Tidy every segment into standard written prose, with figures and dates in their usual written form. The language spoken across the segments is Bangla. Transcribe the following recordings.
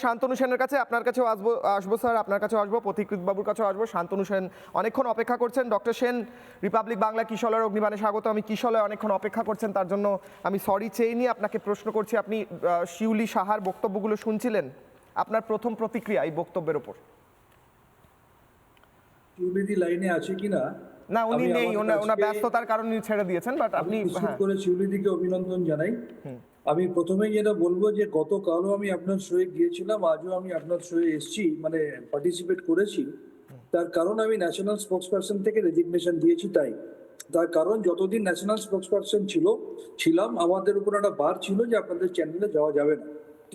শান্তনু সেনের কাছে, আপনার কাছেও আসবো স্যার, আপনার কাছেও আসবো, পথিকৃৎ বাবুর কাছেও আসবো। শান্তনু সেন অনেকক্ষণ অপেক্ষা করছেন। ডক্টর সেন, রিপাবলিক বাংলা কিশলয়ের অগ্নিবাণে স্বাগত। আমি কিশলয় অনেকক্ষণ অপেক্ষা করছেন, তার জন্য আমি সরি চেয়ে নিয়ে আপনাকে প্রশ্ন করছি। আপনি শিউলি সাহার বক্তব্যগুলো শুনছিলেন, আপনার প্রথম প্রতিক্রিয়া এই বক্তব্যের ওপর? শিউলিদি লাইনে আছে কিনা না, উনি আমি নেই, ওনার আজকে ব্যস্ততার কারণে ছেড়ে দিয়েছেন, বাট আপনি নিশ্চিত হ্যাঁ। করে শিউলিদিকে অভিনন্দন জানাই। আমি প্রথমেই যেটা বলবো যে গতকালও আমি আপনার শোয়ে গিয়েছিলাম, আজও আমি আপনার শোয়ে এসেছি, মানে পার্টিসিপেট করেছি। তার কারণ আমি ন্যাশনাল স্পোক্স পারসন থেকে রেজিগনেশন দিয়েছি। তার কারণ যতদিন ন্যাশনাল স্পোক্স পারসন ছিলাম, আমাদের উপর একটা বার ছিল যে আপনাদের চ্যানেলে যাওয়া যাবে না।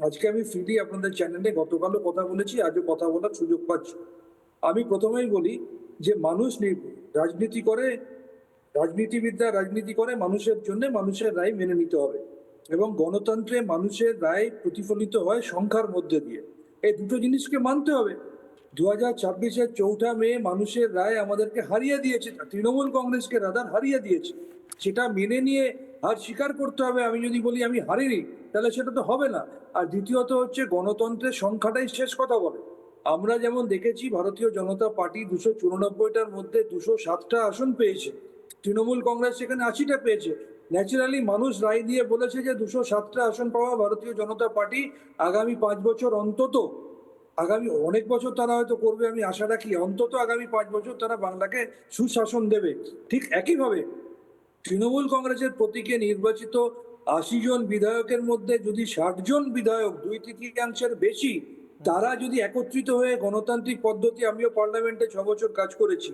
আজকে আমি ফ্রিলি আপনাদের চ্যানেলে গতকালও কথা বলেছি, আজও কথা বলার সুযোগ পাচ্ছি। আমি প্রথমেই বলি যে মানুষ রাজনীতি করে, রাজনীতিবিদরা রাজনীতি করে মানুষের জন্য, মানুষের রায় মেনে নিতে হবে এবং গণতন্ত্রে মানুষের রায় প্রতিফলিত হয় সংখ্যার মধ্যে দিয়ে। এই দুটো জিনিসকে মানতে হবে। 2024-এর 4 মে মানুষের রায় আমাদেরকে হারিয়ে দিয়েছে, তৃণমূল কংগ্রেসকে রাদার হারিয়ে দিয়েছে। সেটা মেনে নিয়ে হার স্বীকার করতে হবে। আমি যদি বলি আমি হারিনি, তাহলে সেটা তো হবে না। আর দ্বিতীয়ত হচ্ছে গণতন্ত্রের সংখ্যাটাই শেষ কথা বলে। আমরা যেমন দেখেছি ভারতীয় জনতা পার্টি 294টার মধ্যে 207টা আসন পেয়েছে, তৃণমূল কংগ্রেস সেখানে 80টা পেয়েছে। ন্যাচারালি মানুষ রায় দিয়ে বলেছে যে 207টা আসন পাওয়া ভারতীয় জনতা পার্টি আগামী 5 বছর অন্তত, আগামী অনেক বছর তারা হয়তো করবে, আমি আশা রাখি অন্তত আগামী 5 বছর তারা বাংলাকে সুশাসন দেবে। ঠিক একইভাবে তৃণমূল কংগ্রেসের প্রতীকে নির্বাচিত 80 জন বিধায়কের মধ্যে যদি 60 জন বিধায়ক, 2/3 বেশি, তারা যদি একত্রিত হয়ে গণতান্ত্রিক পদ্ধতি, আমিও পার্লামেন্টে 6 বছর কাজ করেছি,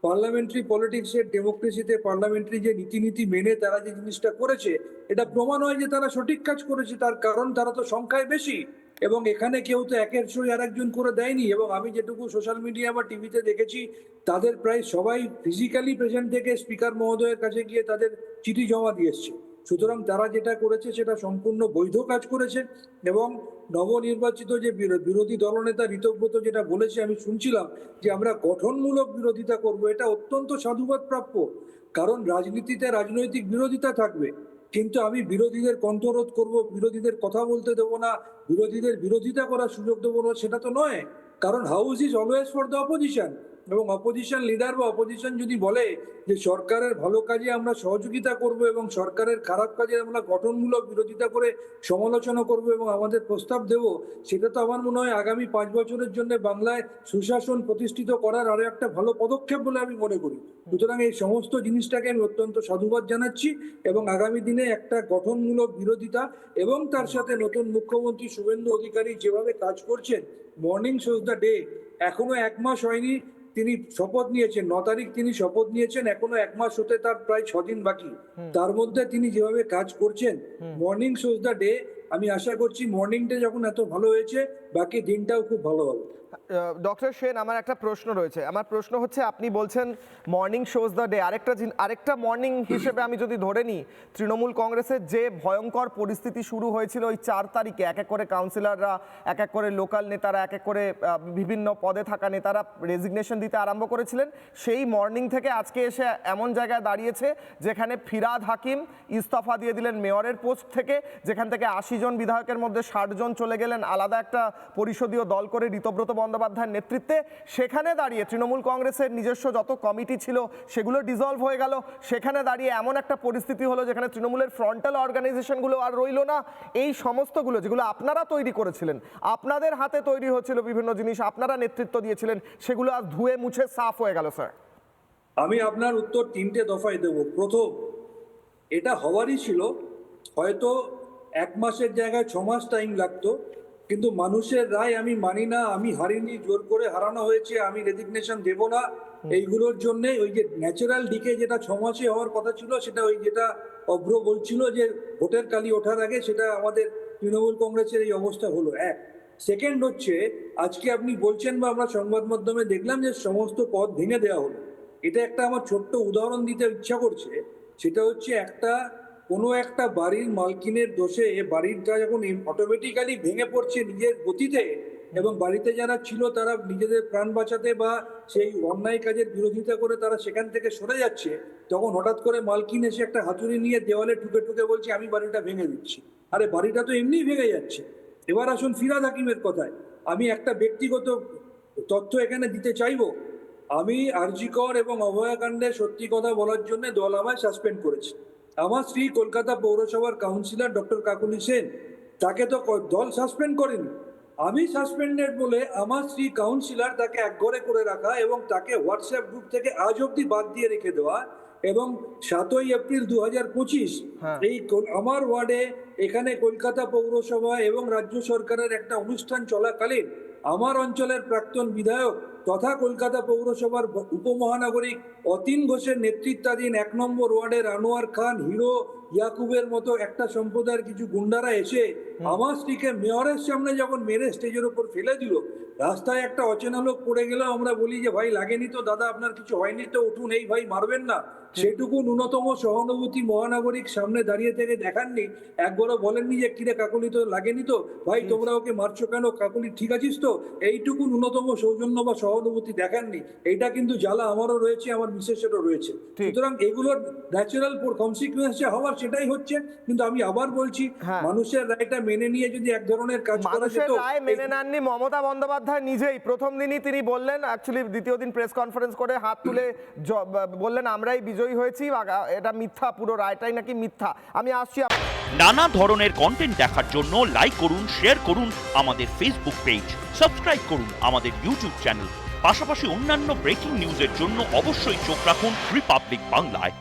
পার্লামেন্টারি পলিটিক্সের ডেমোক্রেসিতে পার্লামেন্টারি যে নীতি মেনে তারা যে জিনিসটা করেছে, এটা প্রমাণ হয় যে তারা সঠিক কাজ করেছে। তার কারণ তারা তো সংখ্যায় বেশি এবং এখানে কেউ তো একের সই আর একজন করে দেয়নি। এবং আমি যেটুকু সোশ্যাল মিডিয়া বা টিভিতে দেখেছি, তাদের প্রায় সবাই ফিজিক্যালি প্রেজেন্ট থেকে স্পিকার মহোদয়ের কাছে গিয়ে তাদের চিঠি জমা দিয়ে এসছে। সুতরাং তারা যেটা করেছে সেটা সম্পূর্ণ বৈধ কাজ করেছে। এবং নবনির্বাচিত যে বিরোধী দলনেতা ঋতব্রত যেটা বলেছে, আমি শুনছিলাম যে আমরা গঠনমূলক বিরোধিতা করব, এটা অত্যন্ত সাধুবাদ প্রাপ্য। কারণ রাজনীতিতে রাজনৈতিক বিরোধিতা থাকবে, কিন্তু আমি বিরোধীদের কণ্ঠরোধ করব, বিরোধীদের কথা বলতে দেবো না, বিরোধীদের বিরোধিতা করার সুযোগ দেবো না, সেটা তো নয়। কারণ house is always for the opposition. এবং অপোজিশন লিডার বা অপোজিশন যদি বলে যে সরকারের ভালো কাজে আমরা সহযোগিতা করব এবং সরকারের খারাপ কাজে আমরা গঠনমূলক বিরোধিতা করে সমালোচনা করব এবং আমাদের প্রস্তাব দেব, সেটা তো আমার মনে হয় আগামী 5 বছরের জন্য বাংলায় সুশাসন প্রতিষ্ঠিত করার আরো একটা ভালো পদক্ষেপ বলে আমি মনে করি। সুতরাং এই সমস্ত জিনিসটাকে আমি অত্যন্ত সাধুবাদ জানাচ্ছি এবং আগামী দিনে একটা গঠনমূলক বিরোধিতা এবং তার সাথে নতুন মুখ্যমন্ত্রী শুভেন্দু অধিকারী যেভাবে কাজ করছেন, মর্নিং শোজ দ্য ডে। এখনো 1 মাস হয়নি তিনি শপথ নিয়েছেন, 9 তারিখ তিনি শপথ নিয়েছেন, এখনো 1 মাস হতে তার প্রায় 6 দিন বাকি। তার মধ্যে তিনি যেভাবে কাজ করছেন, মর্নিং শোজ দ্য ডে। আমি আশা করছি মর্নিং ডে যখন এত ভালো হয়েছে, বাকি দিনটাও খুব ভালো হবে। ডক্টর সেন, আমার একটা প্রশ্ন রয়েছে। আমার প্রশ্ন হচ্ছে, আপনি বলছেন মর্নিং শোজ দ্য ডে, আরেকটা মর্নিং হিসেবে আমি যদি ধরে নিই, তৃণমূল কংগ্রেসের যে ভয়ঙ্কর পরিস্থিতি শুরু হয়েছিল ওই 4 তারিখে, এক এক করে কাউন্সিলররা, এক এক করে লোকাল নেতারা, এক এক করে বিভিন্ন পদে থাকা নেতারা রেজিগনেশন দিতে আরম্ভ করেছিলেন। সেই মর্নিং থেকে আজকে এসে এমন জায়গায় দাঁড়িয়েছে যেখানে ফিরহাদ হাকিম ইস্তফা দিয়ে দিলেন মেয়রের পোস্ট থেকে, যেখান থেকে 80 জন বিধায়কের মধ্যে 60 জন চলে গেলেন আলাদা একটা পরিষদীয় দল করে ঋতব্রত বন্দ্যোপাধ্যায়ের নেতৃত্বে। সেখানে দাঁড়িয়ে তৃণমূল কংগ্রেসের নিজস্ব যত কমিটি ছিল সেগুলো ডিসলভ হয়ে গেল। সেখানে দাঁড়িয়ে এমন একটা পরিস্থিতি হলো যেখানে তৃণমূলের ফ্রন্টাল অর্গানাইজেশনগুলো আর রইল না। এই সমস্তগুলো যেগুলো আপনারা তৈরি করেছিলেন, আপনাদের হাতে তৈরি হচ্ছিল বিভিন্ন জিনিস, আপনারা নেতৃত্ব দিয়েছিলেন, সেগুলো আর ধুয়ে মুছে সাফ হয়ে গেল। স্যার, আমি আপনার উত্তর 3টে দফায় দেব। প্রথম, এটা হওয়ারই ছিল, হয়তো 1 মাসের জায়গায় 6 মাস টাইম লাগতো, কিন্তু মানুষের রায় আমি মানি না, আমি হারিনি, জোর করে হারানো হয়েছে, আমি রেজিগনেশন দেব না, এইগুলোর জন্য ওই যে ন্যাচারাল ডিকে যেটা 6 মাসে হওয়ার কথা ছিল, সেটা ওই যেটা অভ্র বলছিল যে ভোটের কালি ওঠার আগে, সেটা আমাদের তৃণমূল কংগ্রেসের এই অবস্থা হলো। এক। সেকেন্ড হচ্ছে, আজকে আপনি বলছেন বা আমরা সংবাদ মাধ্যমে দেখলাম যে সমস্ত পদ ভেঙে দেওয়া হলো। এটা একটা আমার ছোট্ট উদাহরণ দিতে ইচ্ছা করছে। সেটা হচ্ছে, কোনো একটা বাড়ির মালকিনের দোষে বাড়িটা যখন অটোমেটিক্যালি ভেঙে পড়ছে নিজের গতিতে, এবং বাড়িতে যারা ছিল তারা নিজেদের প্রাণ বাঁচাতে বা সেই অন্যায় কাজের বিরোধিতা করে তারা সেখান থেকে সরে যাচ্ছে, তখন হঠাৎ করে মালকিন এসে একটা হাতুড়ি নিয়ে দেওয়ালে ঠুকে ঠুকে বলছে আমি বাড়িটা ভেঙে দিচ্ছি। আরে বাড়িটা তো এমনিই ভেঙে যাচ্ছে। এবার আসুন ফিরহাদ হাকিমের কথায়। আমি একটা ব্যক্তিগত তথ্য এখানে দিতে চাইবো। আমি আরজি কর এবং অভয়াকাণ্ডে সত্যি কথা বলার জন্য দল আমায় সাসপেন্ড করেছে। আমার স্ত্রী কলকাতা পৌরসভার কাউন্সিলর ডক্টর কাকুলি সেন, তাকে তো দল সাসপেন্ড করেনি। আমি সাসপেন্ডেড বলে আমার স্ত্রী কাউন্সিলর তাকে একঘরে করে রাখা এবং তাকে হোয়াটসঅ্যাপ গ্রুপ থেকে আজ অব্দি বাদ দিয়ে রেখে দেওয়া, এবং 7ই এপ্রিল 2025 হ্যাঁ। এই আমার ওয়ার্ডে এখানে কলকাতা পৌরসভা এবং রাজ্য সরকারের একটা অনুষ্ঠান চলাকালীন আমার অঞ্চলের প্রাক্তন বিধায়ক তথা কলকাতা পৌরসভার উপমহানগরিক অতীন ঘোষের নেতৃত্বাধীন 1 নম্বর ওয়ার্ডের আনোয়ার খান, হিরো, ইয়াকুবের মতো একটা সম্প্রদায়ের কিছু গুন্ডারা এসে আমার স্ত্রীকে মেয়রের সামনে যখন মেরে স্টেজের উপর ফেলে দিল, রাস্তায় একটা অচেনা লোক পড়ে গেল, আমরা বলি যে ভাই লাগেনি তো দাদা, আপনার কিছু হয়নি তো, উঠুন, এই ভাই মারবেন না। সেটুকু ন্যূনতম সহানুভূতি মহানাগরিক সামনে দাঁড়িয়ে থেকে দেখাননি। একবারও বলেননি যে কিরে কাকুলি তো লাগেনি তো, ভাই তোমরা ওকে মারছো কেন, কাকুলি ঠিক আছিস তো, এইটুকু ন্যূনতম সৌজন্য বা সহানুভূতি দেখাননি। এইটা কিন্তু জ্বালা আমারও রয়েছে, আমার বিশেষেরও রয়েছে। ঠিক। সুতরাং এগুলোর ন্যাচারাল কনসিকুয়েন্স হওয়ার সেটাই হচ্ছে। কিন্তু আমি আবার বলছি, হ্যাঁ। মানুষের রায়টা মেনে নিয়ে যদি এক ধরনের কাজ করা মানুষের যেত, রায় মেনে নেননি মমতা বন্দ্যোপাধ্যায় নিজেই। প্রথম দিনই তিনি বললেন, অ্যাকচুয়ালি দ্বিতীয় দিন প্রেস কনফারেন্স করে হাত তুলে বললেন আমরাই বিজয়ী হয়েছি, এটা মিথ্যা, পুরো রায়টাই নাকি মিথ্যা। আমি আসছি। নানা ধরনের কন্টেন্ট দেখার জন্য লাইক করুন, শেয়ার করুন আমাদের ফেসবুক পেজ, সাবস্ক্রাইব করুন আমাদের ইউটিউব চ্যানেল। পাশাপাশি অন্যান্য ব্রেকিং নিউজের জন্য অবশ্যই চোখ রাখুন রিপাবলিক বাংলায়।